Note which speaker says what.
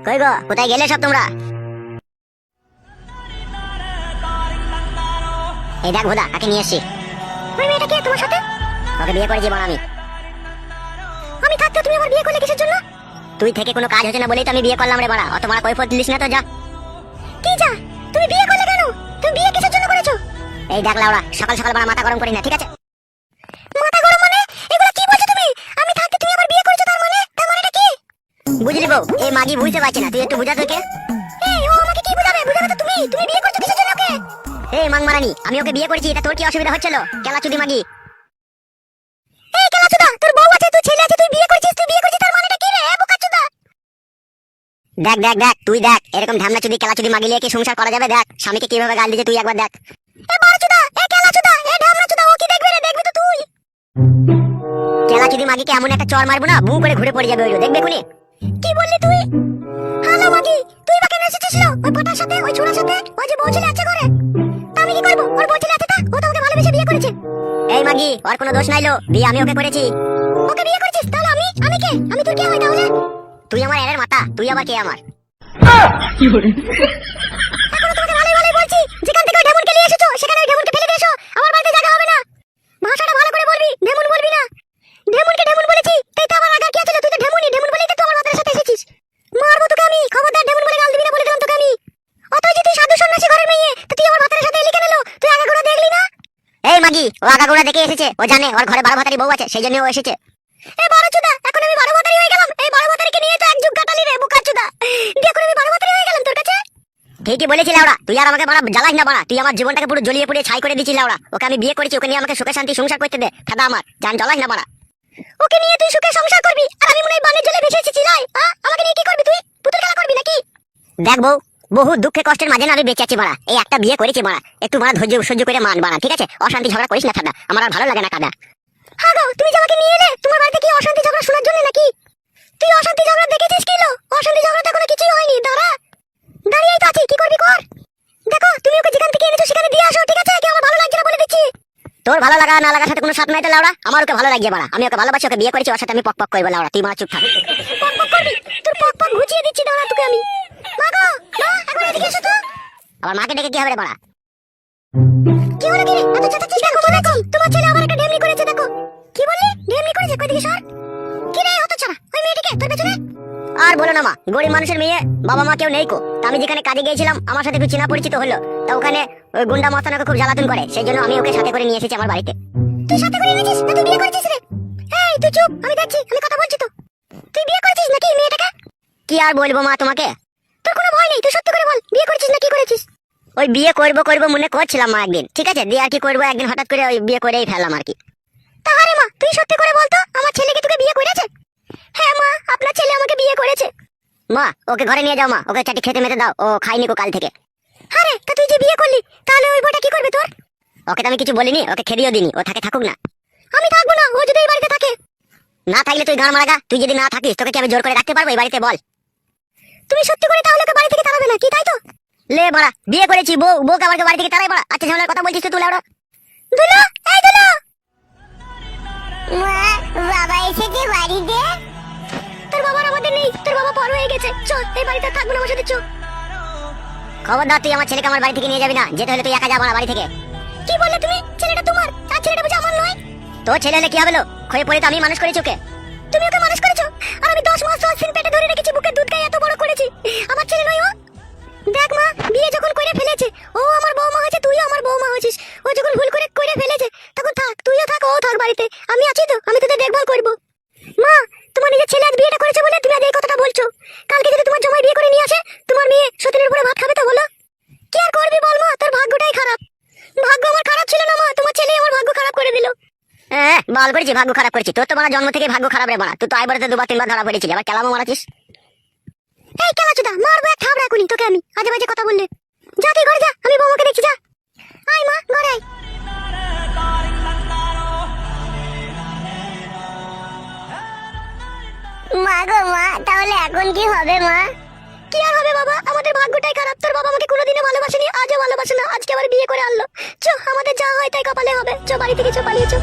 Speaker 1: কই গো, কোথায় গেলে সব তোমরা? এই দেখ ভোদা, কাকে নিয়ে এসছি।
Speaker 2: ওই মেয়েটা কে তোমার সাথে?
Speaker 1: ওকে বিয়ে করেছি বড় আমি।
Speaker 2: আমি থাকতে তুমি আমার বিয়ে করলে কিসের জন্য?
Speaker 1: তুই থেকে কোনো কাজ হচ্ছে না বলেই তো আমি বিয়ে করলাম রে বাড়া। অত মারা কৈফত দিলিস না তো, যা।
Speaker 2: কি যা? তুমি বিয়ে করলে কেন? তুমি বিয়ে কিসের জন্য করেছো?
Speaker 1: এই দেখ লাউড়া, সকাল সকাল বাড়া মাথা গরম করিস না, ঠিক আছে?
Speaker 2: মাথা গরম মানে? এগুলো কি বলছো তুমি? আমি থাকতে তুমি আমার বিয়ে করেছো, তার মানেটা কি?
Speaker 1: বুঝলি বউ, এই মাগি বুঝতে পারছি না, তুই একটু বুঝা তোকে।
Speaker 2: এই ও আমাকে কি বুঝাবে? বুঝাবে তো তুমি। তুমি বিয়ে করছো কিসের জন্য ওকে?
Speaker 1: এই মাংমারানি, আমি ওকে বিয়ে করেছি, এটা তোর কি অসুবিধা হচ্ছিল? কেলা চুদি মাগি।
Speaker 2: এই কেলাচুদা, তোর বউ আছে, তুই ছেলে আছে, তুই বিয়ে করেছিস তার মানেটা কি রে বোকাচুদা?
Speaker 1: দেখ দেখ দেখ, তুই দেখ, এরকম ঢামনা চুদি কেলা চুদি মাগি লিয়ে কি সংসার করা যাবে? দেখ স্বামীকে কিভাবে গাল দিয়েছে, তুই একবার দেখ।
Speaker 2: এ বারচুদা, এ কেলাচুদা, এ ঢামনাচুদা, ও কি দেখবে রে? দেখবি তো তুই।
Speaker 1: কেলা চুদি মাগিকে এমন একটা চড় মারবো না, বু করে ঘুরে পড়ে যাবে, ওইলো দেখবে কোনি।
Speaker 2: কি বললি তুই? হ্যালো মাগি, তুই বা কেন এসেছিস লো? ওই পাটার সাথে, ওই ছোড়ার সাথে, ওই যে বউ ছেলে আছে ঘরে। তা আমি কি করবো? ওর বউ ছেলে আছে, তা ও তো ওকে ভালোবেসে বিয়ে করেছে।
Speaker 1: এই মাগি, ওর কোনো দোষ নাইলো, বিয়ে আমি ওকে করেছি।
Speaker 2: ওকে বিয়ে করেছিস? তাহলে আমি কে? আমি তোর কে হয় তাহলে?
Speaker 1: তুই আমার এর মাথা, তুই আবার কে আমার?
Speaker 2: এখনো তোমাকে ভালোই ভালোই বলছি, যেখান থেকে ওই ঢেমুনকে নিয়ে এসেছো সেখানে ওই ঢেমুনকে ফেলে দিয়েছো। আমার বাড়িতে জায়গা হবে না। ভাষাটা ভালো করে বলবি, ঢেমুন বলবি না। ঢেমুনকে ঢেমুন বলেছি, তাই তো আমার আগা কি আছে? তুই তো ঢেমুনই, ঢেমুন বলেই তো তুই আমার মাথার সাথে এসেছিস। মারবো তোকে আমি, খবরদার ঢেমুন বলে গাল দিবি না, বলে দিলাম তোকে আমি। অতই যে তুই সাধু সন্ন্যাসী ঘরের মেয়ে, তো তুই আমার মাথার সাথে এলি কেন লো? তুই আগা ঘোড়া দেখলি না?
Speaker 1: এই মাগি, ও আগাগোড়া দেখে এসেছে, ও জানে ওর ঘরে 12 ভাতারি বউ আছে, সেই জন্য ও এসেছে।
Speaker 2: এ বারোচুদা, এখন আমি 12 ভাতারি হয়ে গেলাম। এই 12 ভাতারিকে নিয়ে তো এক যুগ কাটালি রে বোকাচুদা। বিয়ে করে আমি 12 ভাতারি হয়ে গেলাম তোর কাছে।
Speaker 1: ঠিকই বলেছি লাউড়া, তুই আর আমাকে বাড়া জ্বালাস না বাড়া। তুই আমার জীবনটাকে পুরো জ্বলিয়ে পুড়িয়ে ছাই করে দিছিস লাউড়া। ওকে আমি বিয়ে করেছি, ওকে নিয়ে আমাকে সুখে শান্তি সংসার করতে দে, ফাদা আমার জান, জ্বালাস না বাড়া।
Speaker 2: ওকে নিয়ে তুই সুখে সংসার করবি, আর আমি মনে হয় বানের জলে ভেসে এসেছি লাই। আমাকে নিয়ে কি করবি তুই? পুতুল খেলা করবি নাকি?
Speaker 1: দেখ বউ, বহু দুঃখে কষ্টের মাঝে না আমি বেঁচে আছি বাড়া। এই একটা বিয়ে করেছি বাড়া, একটু বাড়া ধৈর্য সহ্য করে মান বাড়া, ঠিক আছে? অশান্তি ঝগড়া করিস না ফাদা, আমার আর ভালো লাগে না কাদা।
Speaker 2: হ্যাঁ গো, তুমি যে আমাকে নিয়ে এলে তোমার বাড়িতে কি অশান্তি ঝগড়া শোনার জন্য নাকি? তুই অশান্তি ঝগড়া দেখেছিস কি লো? অশান্তি ঝগড়া তো কোনো কিছুই হয়নি। দাঁড়িয়েই তো আছি, কি করবি কর। দেখো, তুমি ওকে যেখান থেকে এনেছো সেখানে দিয়ে আসো, ঠিক আছে? কি আমার ভালো লাগছে না বলে দিচ্ছি।
Speaker 1: তোর ভালো লাগা না লাগার সাথে কোনো সাথ নাই তো লাউড়া। আমার ওকে ভালো লাগছে বাড়া, আমি ওকে ভালোবাসি, ওকে বিয়ে করেছি, ওর সাথে আমি পক পক করবো লাউড়া। তুই মা চুপ থাক।
Speaker 2: পক পক করবি? তোর পক পক ঘুচিয়ে দিচ্ছি, দাঁড়া তোকে আমি। মা গো, মা, একবার এদিকে এসো তো।
Speaker 1: আমার মাকে ডেকে কি হবে রে বাড়া?
Speaker 2: কি হলো কি রে? এত চেঁচাচ্ছিস কেন? দেখো, তোমার ছেলে আবার একটা ঢেমনি করেছে, দেখো। কি বললি? ঢেমনি করেছে? কই দিকে সর। কি রে হতছাড়া, ওই মেয়েটিকে তোর পেছনে?
Speaker 1: আর বলো না মা, গরিব মানুষের মেয়ে, বাবা মা কেউ নেই কো। তা আমি যেখানে কাজে গিয়েছিলাম, আমার সাথে একটু চেনা পরিচিত হলো। তা ওখানে ওই গুন্ডা মস্তানকে খুব জ্বালাতন করে, সেই জন্য আমি ওকে সাথে করে নিয়ে এসেছি আমার বাড়িতে।
Speaker 2: তুই সাথে করে এনেছিস না তুই বিয়ে করেছিস রে? এই তুই চুপ, আমি দেখছি, আমি কথা বলছি তো। তুই বিয়ে করেছিস নাকি মেয়েটাকে?
Speaker 1: কি আর বলবো মা তোমাকে?
Speaker 2: তোর কোনো ভয় নেই, তুই সত্যি করে বল, বিয়ে করেছিস না কি করেছিস?
Speaker 1: ওই বিয়ে করবো করবো মনে করছিলাম মা একদিন, ঠিক আছে? দিয়ে আর কি করবো, একদিন হঠাৎ করে ওই বিয়ে করেই ফেললাম আর কি।
Speaker 2: তাহলে মা, তুই সত্যি করে বল তো, আমার ছেলে কি তোকে বিয়ে করেছে? হ্যাঁ মা, আপনার ছেলে আমাকে বিয়ে করেছে।
Speaker 1: মা ওকে ঘরে নিয়ে যাও মা, ওকে চাটি খেতে মেতে দাও, ও খাইনি কো কাল থেকে।
Speaker 2: আরে তা তুই যে বিয়ে করলি, তাহলে ওই বউটা কি করবে তোর?
Speaker 1: ওকে তো আমি কিছু বলিনি, ওকে খেদিও দিনি, ও থাকে থাকুক না।
Speaker 2: আমি থাকবো না, ও যদি এই বাড়িতে থাকে।
Speaker 1: না থাকলে তুই গান মারাগা, তুই যদি না থাকিস তোকে কি আমি জোর করে রাখতে পারবো এই বাড়িতে, বল?
Speaker 2: তুমি সত্যি করে তাহলে ওকে বাড়ি থেকে তাড়াবে না কি, তাই তো?
Speaker 1: লে বাড়া, বিয়ে করেছি, বউকে আমার বাড়ি থেকে তাড়াই বাড়া। আচ্ছা ঝামেলার কথা বলছিস তো তুই লাউড়া।
Speaker 2: দুলো, এই দুলো।
Speaker 3: মা, বাবা এসেছে বাড়িতে?
Speaker 2: তোর বাবার আমাদের নেই, তোর বাবা পর হয়ে গেছে। চল, এই বাড়িতে থাকবো না, আমার সাথে চল।
Speaker 1: খবরদার, তুই আমার ছেলেকে আমার বাড়ি থেকে নিয়ে যাবি না, যেতে হলে তুই একা যাবো না বাড়ি থেকে।
Speaker 2: কি বললে তুমি? ছেলেটা তোমার, আর ছেলেটা বুঝি আমার নয়?
Speaker 1: তোর ছেলে হলে কি হবে লো? খয়ে পড়ে তো আমি মানুষ করেছি ওকে।
Speaker 2: তুমি ওকে মানুষ করেছো, আর আমি 10 মাস 10 দিন পেটে ধরে রেখেছি, বুকের দুধ খাই এত বড় করেছি। আমার ছেলে নয় ও। দেখ মা, বিয়ে যখন করে ফেলেছে, ও আমার বৌমা হয়েছে, তুইও আমার বৌমা হয়েছিস। ও যখন ভুল করে ফেলেছে, তখন থাক, তুইও থাক, ও থাক বাড়িতে। আমি আছি তো, আমি তোদের দেখভাল করবো। মা, তোমার নিজের ছেলে আজ বিয়েটা করেছে বলে তুমি আজ এই কথাটা বলছো। কালকে যদি তোমার জামাই বিয়ে করে নিয়ে আসে, তোমার মেয়ে সতীনের উপরে ভাত খাবে তো বলো? কি আর করবি বল মা, তোর ভাগ্যটাই খারাপ। ভাগ্য আমার খারাপ ছিল না মা, তোমার ছেলে আমার ভাগ্য খারাপ করে দিল।
Speaker 1: বল করেছি ভাগ্য খারাপ করেছি? তোর তো মানে জন্ম থেকে ভাগ্য খারাপ রে বাড়া। তুই তো আইবারে 2 বার 3 বার ধরা পড়েছিলি, আবার কেলামও মারাছিস।
Speaker 2: এই কেলাচুদা, মারবো এক থাবড়া এখনই তোকে আমি, আজে বাজে কথা বললে। যা তুই ঘরে যা, আমি বৌমাকে দেখছি, যা। আয় মা, ঘরে আয়।
Speaker 3: মা গো মা, তাহলে এখন কি হবে মা?
Speaker 2: কি আর হবে বাবা, আমাদের ভাগ্যটাই খারাপ। তোর বাবা আমাকে কোনোদিনও ভালোবাসেনি, আজও ভালোবাসে না, আজকে আবার বিয়ে করে আনলো। চ, আমাদের যা হয় তাই কপালে হবে। চ, বাড়ি থেকে চ, পালিয়ে চ।